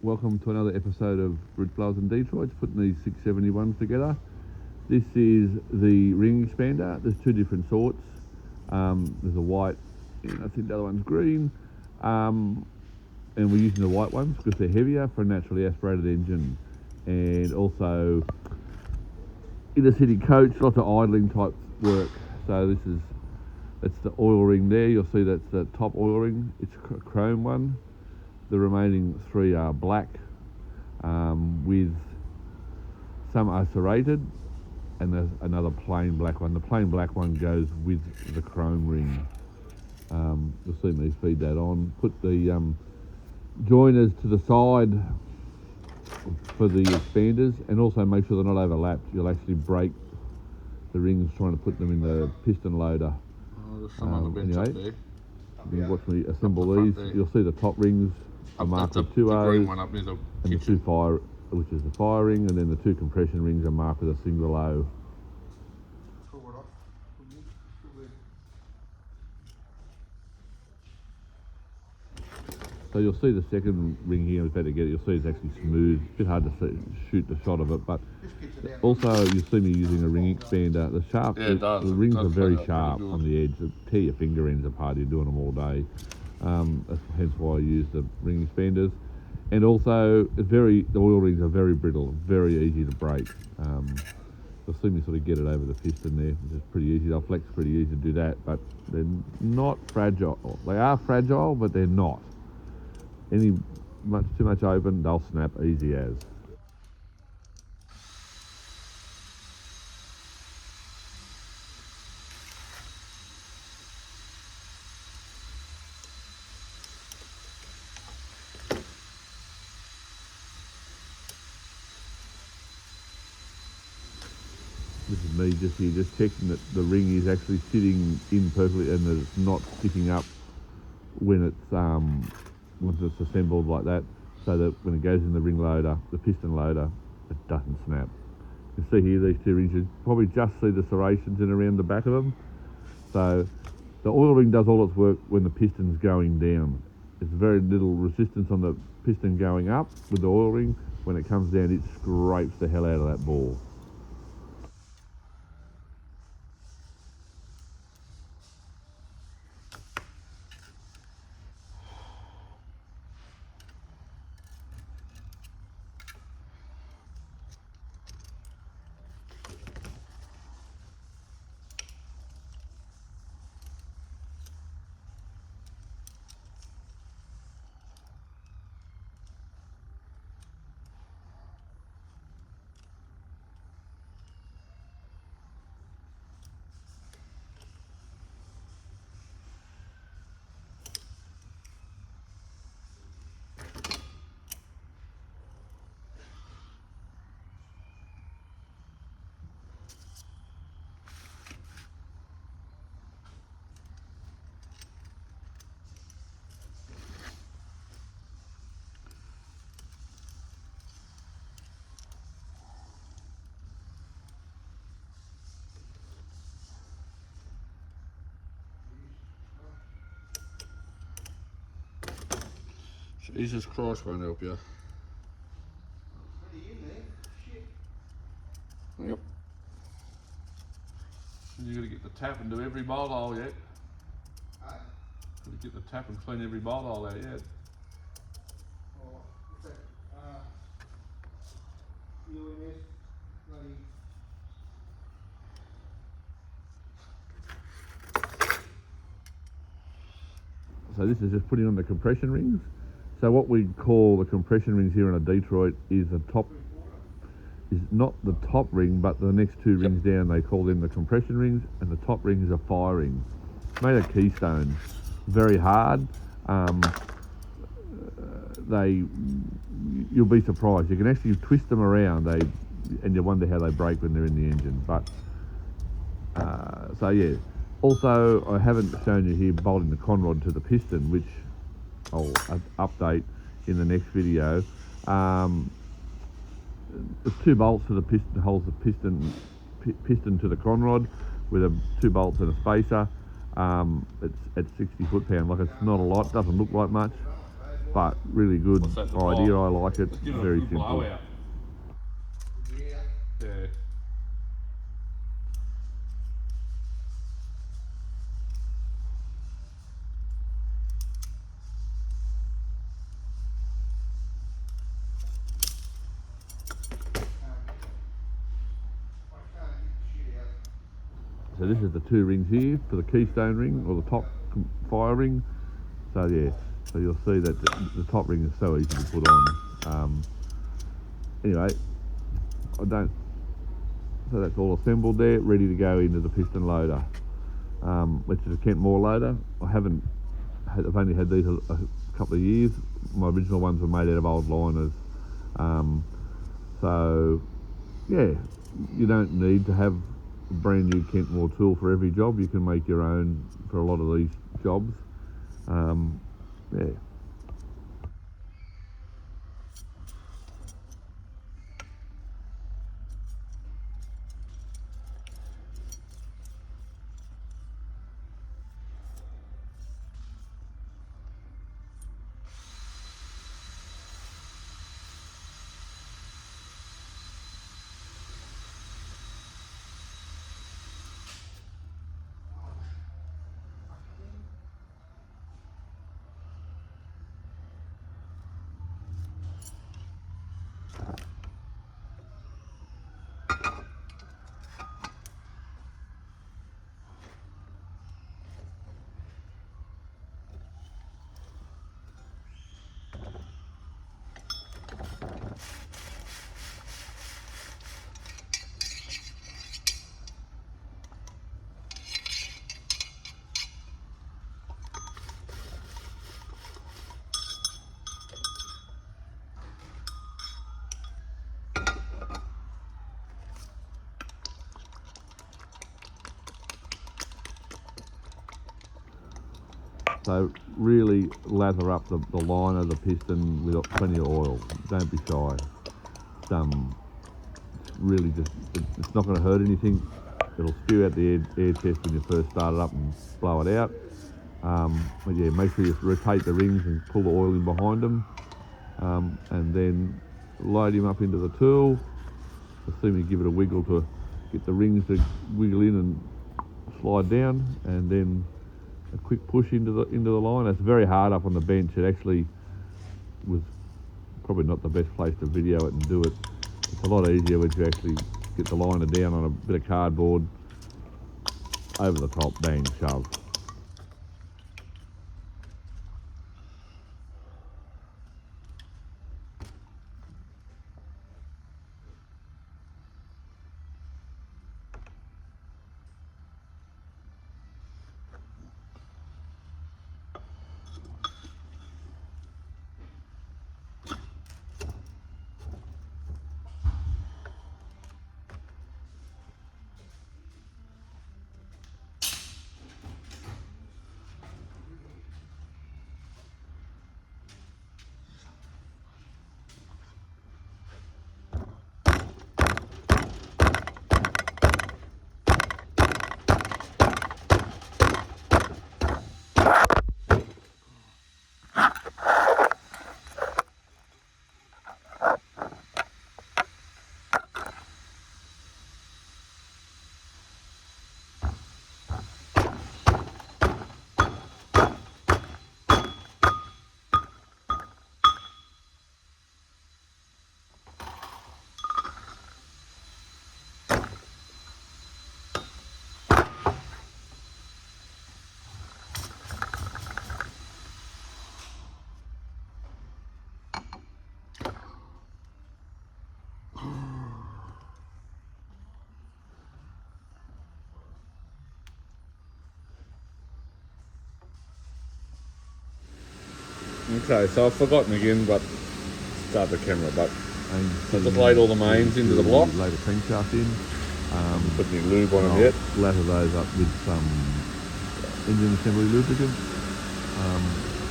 welcome to another episode of Bridge Blowers in Detroit, putting these 671s together. This is the ring expander. There's two different sorts. There's a white and I think the other one's green. And we're using the white ones because they're heavier for a naturally aspirated engine. And also in a city coach, lots of idling type work. So that's the oil ring there. You'll see that's the top oil ring. It's a chrome one. The remaining three are black, with some are serrated, and there's another plain black one. The plain black one goes with the chrome ring. You'll see me feed that on. Put the joiners to the side for the expanders, and also make sure they're not overlapped. You'll actually break the rings trying to put them in the piston loader. Oh, there's some on the bench up there. You can watch me assemble these. You'll see the top rings are marked with two O's, green one up near the and the two fire, which is the fire ring, and then the two compression rings are marked with a single O. So you'll see the second ring here, better get it, you'll see it's actually smooth. It's a bit hard to shoot the shot of it, but also you'll see me using a ring expander. The shaft, the rings are very sharp on the edge. It'll tear your finger ends apart. You're doing them all day. That's hence why I use the ring expanders. And also, the oil rings are very brittle, very easy to break. You'll see me sort of get it over the piston there, which is pretty easy. They'll flex pretty easy to do that, but they're not fragile. They are fragile, but they're not. Too much open, they'll snap easy as. This is me just checking that the ring is actually sitting in perfectly and that it's not sticking up when once it's assembled like that, so that when it goes in the ring loader, the piston loader, it doesn't snap. You can see here these two rings, you probably just see the serrations in around the back of them. So the oil ring does all its work when the piston's going down. There's very little resistance on the piston going up with the oil ring. When it comes down, it scrapes the hell out of that ball. Jesus Christ won't help you. Yep. You got to get the tap and do every bolt hole yet. Got to get the tap and clean every bolt hole out yet. So this is just putting on the compression rings. So what we call the compression rings here in Detroit is not the top ring, but the next two rings down, they call them the compression rings, and the top rings are fire rings. Made of Keystone, very hard. You'll be surprised. You can actually twist them around, and you wonder how they break when they're in the engine. But so yeah. Also, I haven't shown you here bolting the conrod to the piston, which I'll update in the next video. There's two bolts to the piston, holds the piston to the conrod with two bolts and a spacer. It's at 60 foot-pound, like it's not a lot, doesn't look like much. but really good What's that, the idea. blow? I like it. Give it a Very good simple. blowout. Yeah. So this is the 2 rings here for the Keystone ring, or the top fire ring. So yeah, so you'll see that the top ring is so easy to put on. Anyway, so that's all assembled there, ready to go into the piston loader, which is a Kent Moore loader. I've only had these a couple of years. My original ones were made out of old liners. So yeah, you don't need to have a brand new Kent Moore tool for every job. You can make your own for a lot of these jobs. Yeah. So really lather up the liner, the piston with plenty of oil. Don't be shy. It's really just, it's not going to hurt anything. It'll spew out the air test when you first start it up and blow it out. But yeah, make sure you rotate the rings and pull the oil in behind them. And then load him up into the tool. Assuming you give it a wiggle to get the rings to wiggle in and slide down, and then a quick push into the line. It's very hard up on the bench. It actually was probably not the best place to video it and do it. It's a lot easier when you actually get the liner down on a bit of cardboard, over the top, bang, shove. Okay, so I've forgotten again, but start the camera. But And I just laid all the mains into the block. Lay the crankshaft in. Put any lube on them I'll yet. lather those up with some engine assembly lubricant.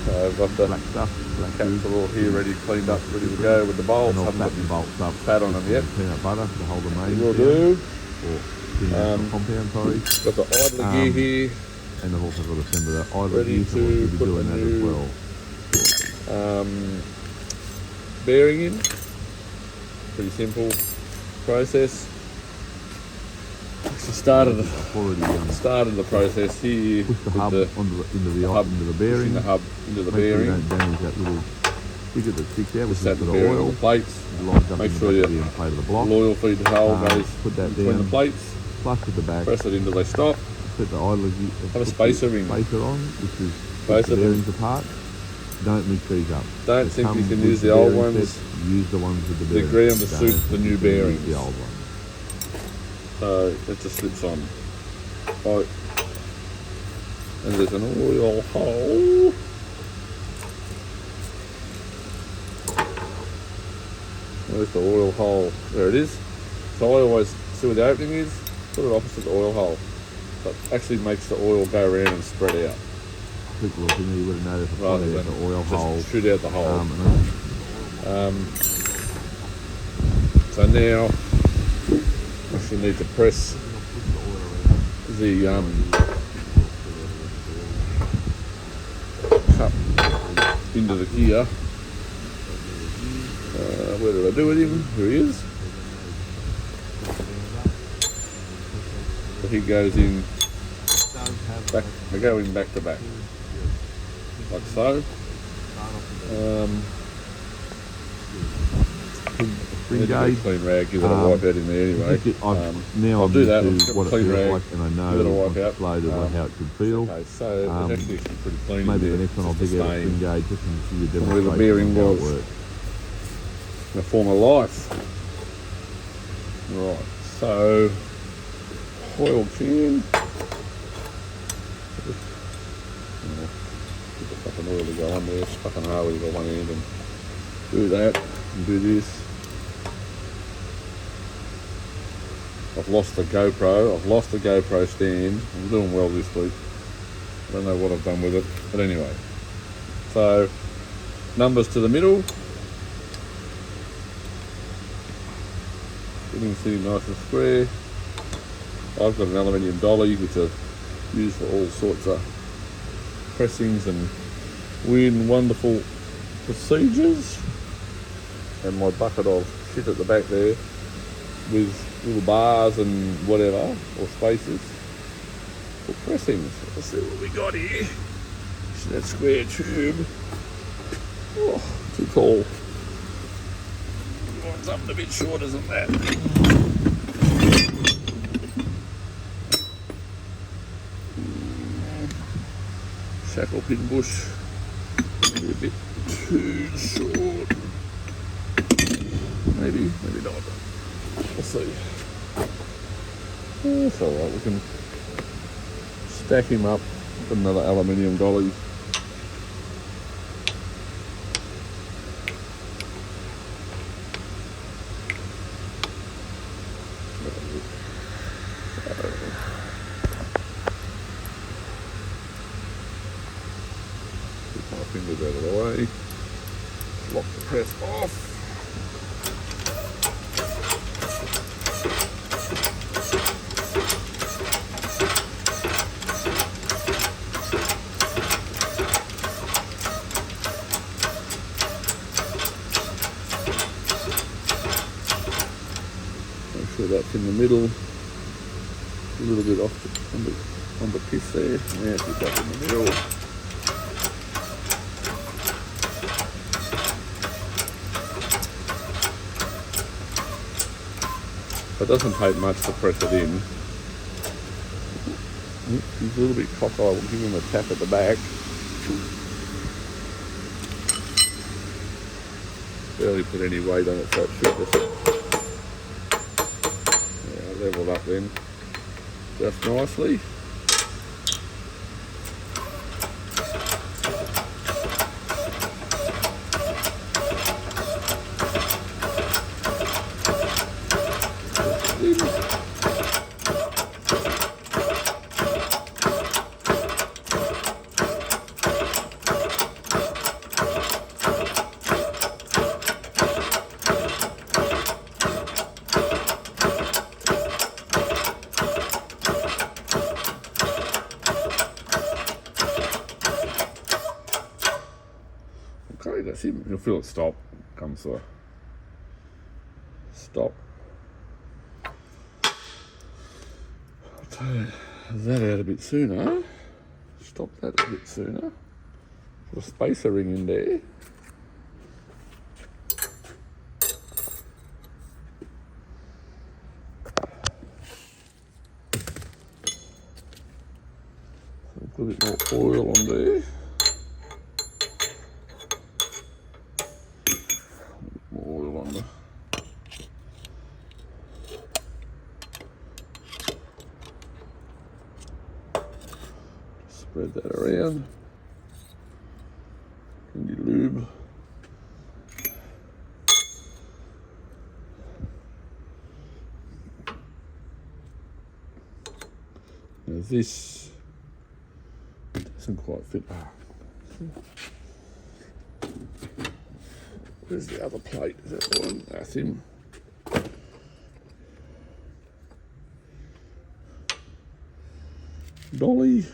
So I've got the Black stuff, black caps lube. are all here, ready, cleaned up, ready to go with the bolts. And I'll Haven't got fatten the bolts up. fat on them with yet. some peanut butter to hold the mains Will down. do. Or peanut compound, sorry. Got the idler gear here. And I've also got to assemble the idler Ready gear, so we'll to be put doing the that as new well. bearing in. Pretty simple process. Started the process here. Push the hub into the bearing. Pushing the hub into the Make sure bearing. you don't damage that little figure that sticks out, which Just is that the bearing oil. on the plates. Make sure you plate of the block. oil feed hole goes put that between down, the plates. flush with the back. Press it until they stop. Put the idler. Have a spacer ring. Spacer on, which is Both the of them. bearings apart. Don't mix these up. Don't They think come you can with use the old bearing ones. sets, use the ones with the They're bearings. ground to Don't suit the new use bearings. The old one. So it just slips on. Right. And there's an oil hole. Where's the oil hole? There it is. So I always see where the opening is, put it opposite the oil hole. So it actually makes the oil go around and spread out. Quick look in there, you would have noticed Rather the than oil just hole. shoot out the hole. And So now I actually need to press the cup into the gear. Where did I do it in? Here he is. So he goes in back. I go in back to back, like so. spring Need to get a gauge. clean rag, give it a wipe out in there anyway. Now I'll I'm do that. used to I'll what it clean feels rag, like, and I give it a know wipe once it's out. loaded how it should feel. Okay, so it's actually pretty clean. Maybe in the there, next one I'll just dig the out a spring stain. gauge just and see the Where the demonstration bearing of how it was. works. In a former life. Right, so oil can. Get the fucking oil to go on there. It's fucking hard when you got one end and do that and do this. I've lost the GoPro. I've lost the GoPro stand. I'm doing well this week. I don't know what I've done with it, but anyway. So numbers to the middle. Getting sitting nice and square. I've got an aluminium dolly which I use for all sorts of pressings and weird and wonderful procedures. And my bucket of shit at the back there with little bars and whatever, or spaces for pressings. Let's see what we got here. See that square tube. Oh, too tall. You want something a bit shorter than that. Shackle pin bush. Maybe a bit too short. Maybe not. We'll see. That's alright, we can stack him up with another aluminium dolly. Keep my fingers out of the way. Lock the press off. Make sure that's in the middle. A little bit off on the piece there. Yeah, keep that in the middle. It doesn't take much to press it in. He's a little bit cockeyed. We'll give him a tap at the back. Barely put any weight on it, so it should just level up then, just nicely. feel it stop, comes the stop. I'll tell you, that out a bit sooner. Stop that a bit sooner. Put a spacer ring in there. Put a bit more oil on there. More oil on there. Spread that around. And your lube. Now this doesn't quite fit. Where's the other plate? Is that the one? That's him. Dolly.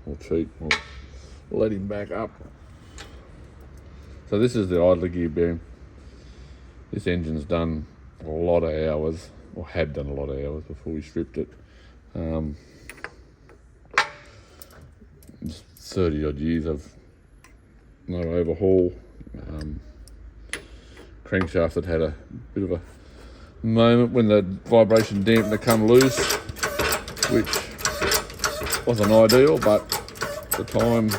We'll cheat. We'll let him back up. So this is the idler gear bearing. This engine's done a lot of hours, or had done a lot of hours before we stripped it. 30 odd years of no overhaul. Crankshaft had a bit of a moment when the vibration dampener come loose, which wasn't ideal, but at the time,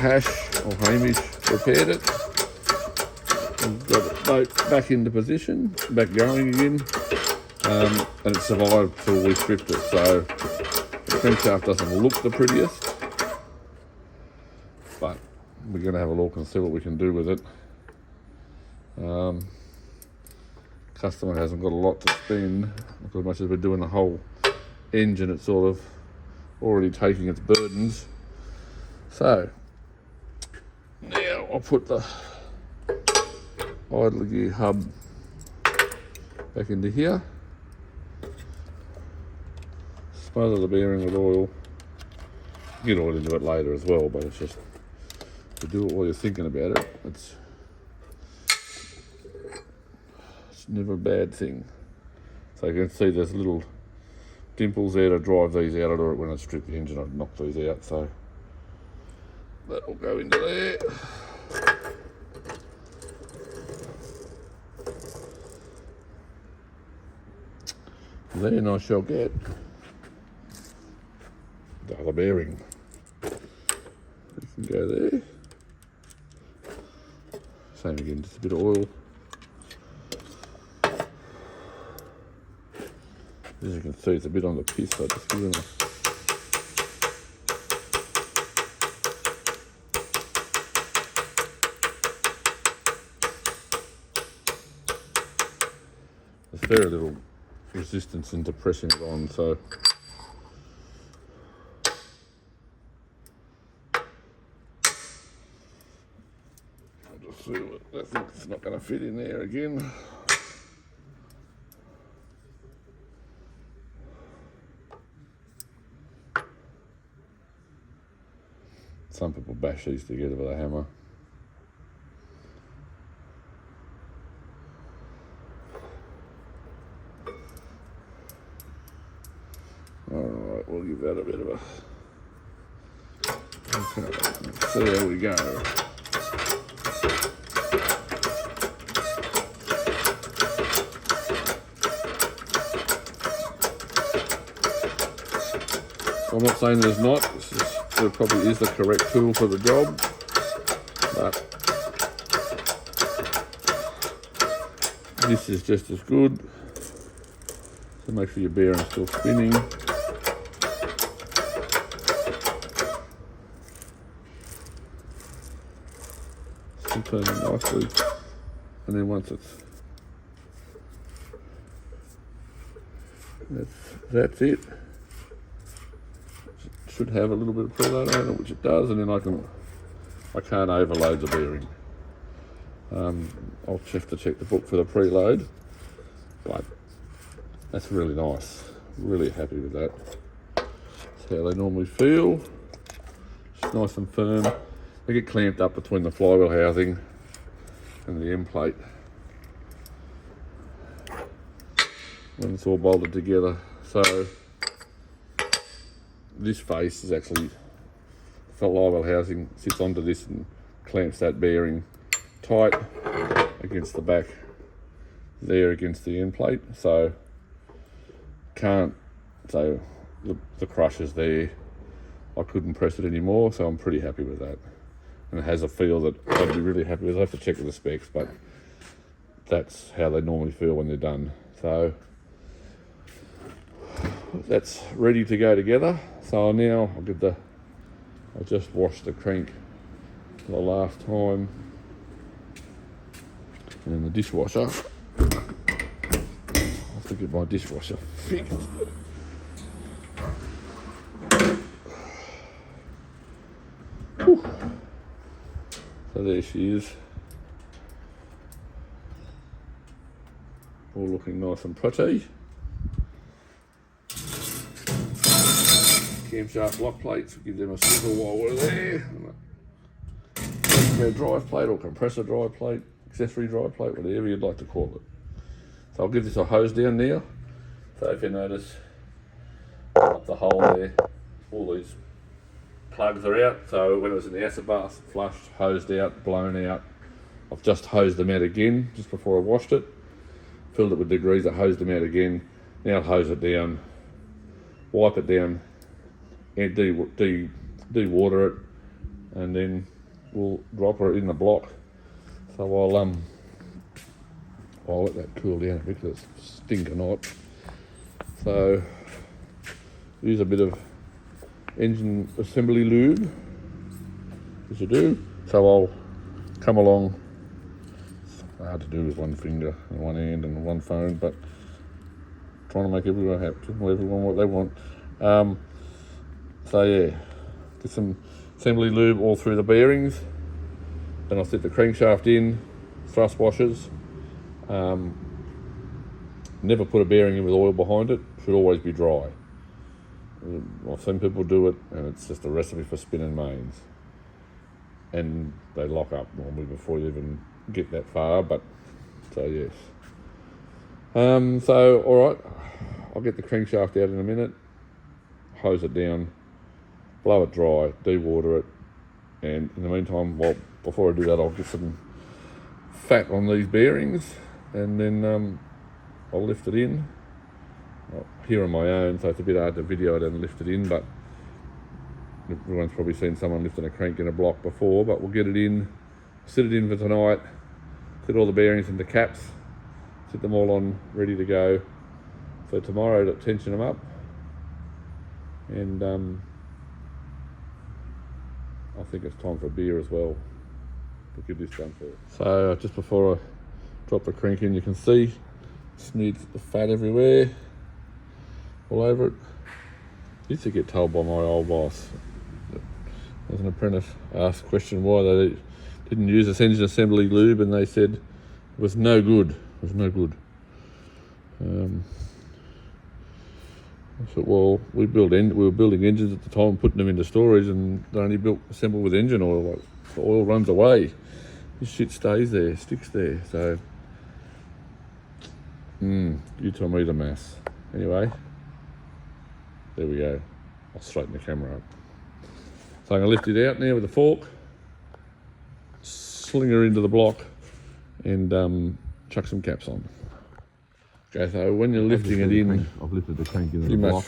Hash or Hamish repaired it. Got it back into position, back going again, and it survived till we stripped it. So the crankshaft doesn't look the prettiest, but we're going to have a look and see what we can do with it. Customer hasn't got a lot to spend, as much as we're doing the whole engine. It's sort of already taking its burdens. So now I'll put the idler gear hub back into here, smother the bearing with oil, get oil into it later as well, but it's just to do it while you're thinking about it. It's never a bad thing. So you can see there's little dimples there to drive these out. I do it when I strip the engine, I'd knock these out, so that'll go into there. Then I shall get the other bearing. You can go there. Same again, just a bit of oil. As you can see, it's a bit on the piss, so just give them there's very little resistance into pressing it on, so I'll just see what I think it's not going to fit in there again. Some people bash these together with a hammer. Alright, we'll give that a bit of a... Okay, let's see how we go. I'm not saying there's not. There probably is the correct tool for the job, but this is just as good. So make sure your bearing's still spinning. Still turning nicely, and then once it's that's it. Should have a little bit of preload on it, which it does, and then I can't overload the bearing. I'll have to check the book for the preload, but That's really nice. Really happy with that. That's how they normally feel. It's nice and firm. They get clamped up between the flywheel housing and the end plate when it's all bolted together. So this face is actually, the flywheel housing sits onto this and clamps that bearing tight against the back there against the end plate. So the crusher's there. I couldn't press it anymore, so I'm pretty happy with that. And it has a feel that I'd be really happy with. I have to check with the specs, but that's how they normally feel when they're done. So that's ready to go together. So now I just washed the crank for the last time in the dishwasher. I have to get my dishwasher fixed. Whew. So there she is, all looking nice and pretty. Camshaft lock plates, we'll give them a swivel while we're there. A drive plate or compressor drive plate, accessory drive plate, whatever you'd like to call it. So I'll give this a hose down now. So if you notice, up the hole there, all these plugs are out. So when it was in the acid bath, flushed, hosed out, blown out. I've just hosed them out again just before I washed it. Filled it with degreaser, hosed them out again. Now I'll hose it down, wipe it down, and de-water it, and then we'll drop it in the block. So I'll let that cool down a bit because it's stinking hot. So use a bit of engine assembly lube, as you do. So I'll come along. It's hard to do with one finger and one hand and one phone, but trying to make everyone happy, everyone what they want. So yeah, get some assembly lube all through the bearings. Then I'll set the crankshaft in, thrust washers. Never put a bearing in with oil behind it. Should always be dry. I've seen people do it, and it's just a recipe for spinning mains. And they lock up normally before you even get that far. But so yes. So all right, I'll get the crankshaft out in a minute. Hose it down, blow it dry, de-water it, and in the meantime, well, before I do that, I'll get some fat on these bearings, and then I'll lift it in. Here on my own, so it's a bit hard to video it and lift it in, but everyone's probably seen someone lifting a crank in a block before. But we'll get it in, sit it in for tonight, set all the bearings into caps, set them all on, ready to go for tomorrow to tension them up. And I think it's time for a beer as well. We'll get this done first. So just before I drop the crank in, you can see smeared the fat everywhere, all over it. Used to get told by my old boss, as an apprentice, asked the question why they didn't use this engine assembly lube, and they said it was no good. It was no good. I said, well, we were building engines at the time, putting them into storage, and they're only assembled with engine oil. Like, the oil runs away. This shit stays there, sticks there. So, you tell me the maths. Anyway, there we go. I'll straighten the camera up. So I'm going to lift it out now with a fork, sling her into the block, and chuck some caps on. Okay, so when you're lifting it in, I've lifted the crank into the block.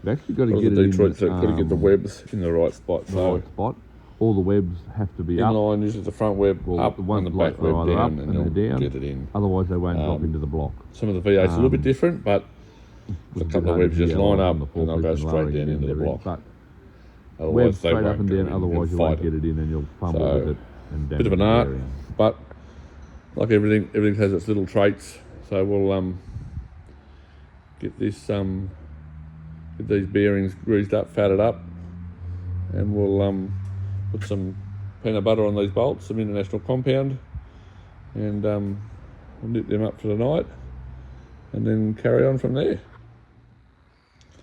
You've actually got to get it Detroit, in. so got to get the webs in the right spot. The right spot. All the webs have to be in up. line, usually the front web up and the back web down, and they'll down. get it in. Otherwise they won't drop into the block. Some of the V8's a little bit different, but a couple of webs just line up and they'll go straight down into the block. But otherwise webs straight up and down, otherwise you won't get it in and you'll fumble with it. And bit of an art, but like everything has its little traits. So we'll get this get these bearings greased up, fatted up, and we'll put some peanut butter on these bolts, some international compound, and we'll knit them up for tonight, and then carry on from there.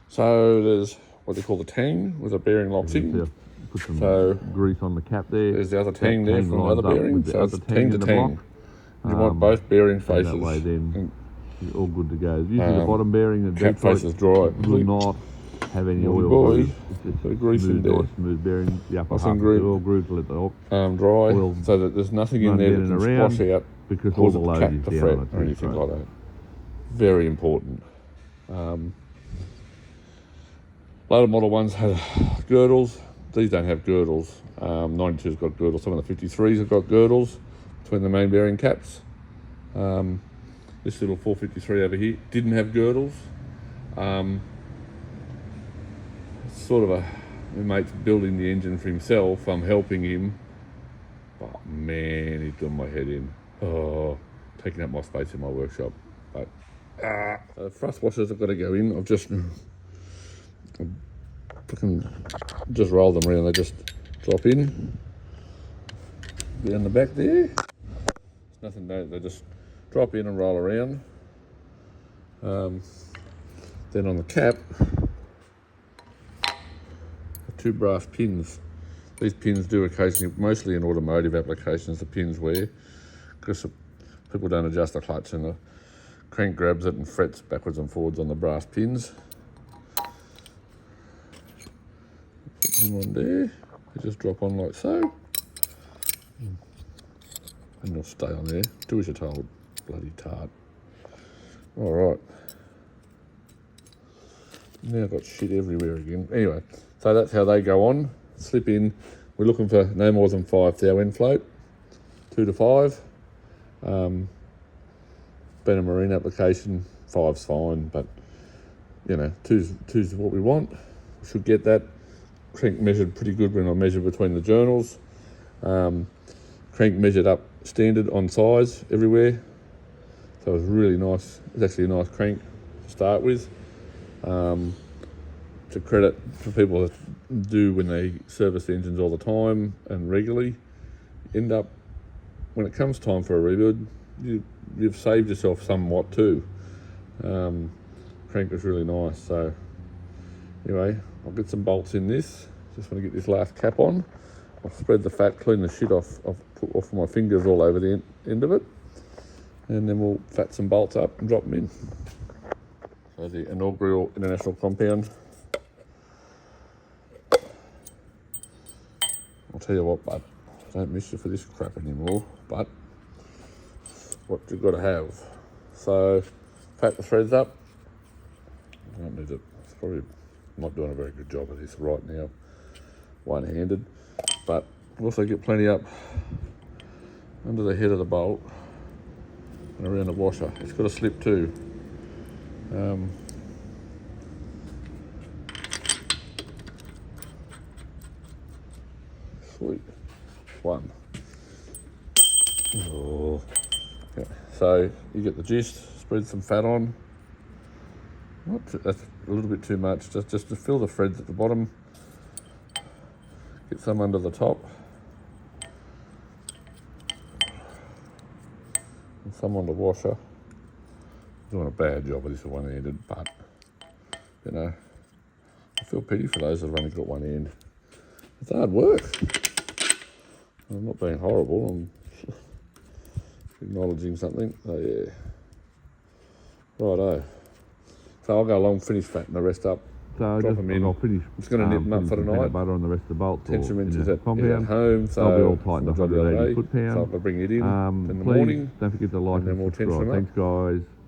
So there's what they call the tang with a bearing locks in. Put some So grease on the cap there. there's the other tang there from the lines other up bearing. with the So it's other tang to in the tang. block. You want both bearing And faces. that way then And you're all good to go. Usually the bottom bearing, the cap Detroit, faces dry. will not have any Naughty oil boy. grooves. It's just Bit of grease in smooth, there. nice smooth bearing. The upper Nice half and of the groove. oil grooves to let the dry, oil so that there's nothing in run there down that and can around, squash out, because all cause the the load cap is to down fret on it. or anything like that. Very important. A lot of Model 1s had girdles. These don't have girdles. 92's got girdles. Some of the 53s have got girdles between the main bearing caps. This little 453 over here didn't have girdles. It's sort of my mate's building the engine for himself. I'm helping him. Oh man, he's done my head in. Oh, taking up my space in my workshop. But the thrust washers have got to go in. I've just roll them around. They just drop in down the back there. There's nothing there. They just drop in and roll around. Then on the cap, two brass pins. These pins do occasionally, mostly in automotive applications, the pins wear, because people don't adjust the clutch and the crank grabs it and frets backwards and forwards on the brass pins. Put them on there. They just drop on like so. And they'll stay on there. Do as you're told. Bloody tart. Alright. Now I've got shit everywhere again. Anyway, so that's how they go on. Slip in. We're looking for no more than 5 thou end float. 2 to 5. Been a marine application, 5's fine, but you know, 2's what we want. We should get that. Crank measured pretty good when I measure between the journals. Crank measured up standard on size everywhere. So it was really nice. It's actually a nice crank to start with. To credit for people that do when they service the engines all the time and regularly, end up, when it comes time for a rebuild, you've saved yourself somewhat too. Crank was really nice. So anyway, I'll get some bolts in this. Just want to get this last cap on. I'll spread the fat, clean the shit off. I've put off my fingers all over the end of it. And then we'll fat some bolts up and drop them in. So the inaugural international compound. I'll tell you what, bud, I don't miss you for this crap anymore, but what you've got to have. So, fat the threads up. I don't need it. It's probably not doing a very good job of this right now, one-handed, but also get plenty up under the head of the bolt and around the washer. It's got to slip too. Sweet. One. Oh. Yeah. So you get the gist, spread some fat on. That's a little bit too much, just to fill the threads at the bottom. Get some under the top. And some on the washer. Doing a bad job of this one-handed, but you know, I feel pity for those that have only got one end. It's hard work. I'm not being horrible, I'm acknowledging something. So yeah. Righto. So I'll go along, finish fatting the rest up. So drop them in. I'll finish. It's going to nip them up for some tonight. peanut butter on the rest of the bolts. Tension is at compound. home, so They'll be all tightened we'll up the other 180 day. foot-pound. So I'll bring it in the Please morning. don't forget to like and then and we'll tension subscribe. them up. Thanks, guys.